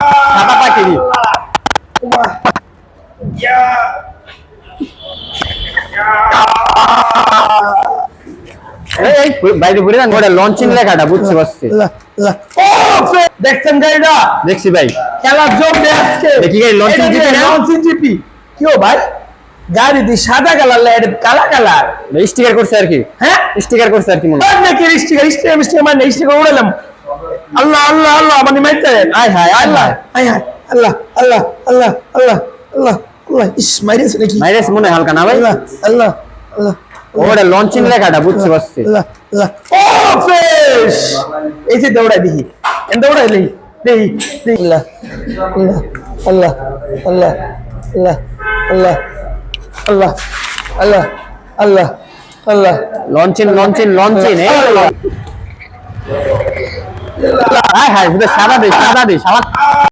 সাদা পাখিরি বাইরে ঘুরে যান ওটা লঞ্চিং লেখাটা বুঝতে পারছি। দেখছেন গাড়িটা? দেখছি ভাই, খেলার জোর দেখছে দেখি গাড়ি লঞ্চিং জিপি না? লঞ্চিং জিপি কি ও ভাই? গাড়ি দি সাদা কালার লাইট কালা কালার স্টিকার করছে আর কি। হ্যাঁ স্টিকার করছে আর কি মনে হয়। নাকি স্টিকার মানে স্টিকার উড়ালাম। আল্লাহ আল্লাহ আল্লাহ মানে মাইতে আয় হায় আয় আল্লাহ হায় আয় হায় আল্লাহ আল্লাহ আল্লাহ আল্লাহ আল্লাহ আল্লাহ ইস মাইরেছে নাকি? মাইরেস মনে হয় হালকা না ভাই। আল্লাহ আল্লাহ আল্লাহ ওটা লঞ্চিং লেখাটা বুঝতে পারছি। আল্লাহ আল্লাহ ও ফ্রেশ এই যে দৌড়াই দেখি দৌড়াই দেখি দেখি দেখি আল্লাহ আল্লাহ আল্লাহ আল্লাহ আল্লাহ আল্লাহ আল্লাহ আল্লাহ আল্লাহ লঞ্চিং লঞ্চিং লঞ্চিং হায় হায় সাদা দে সাদা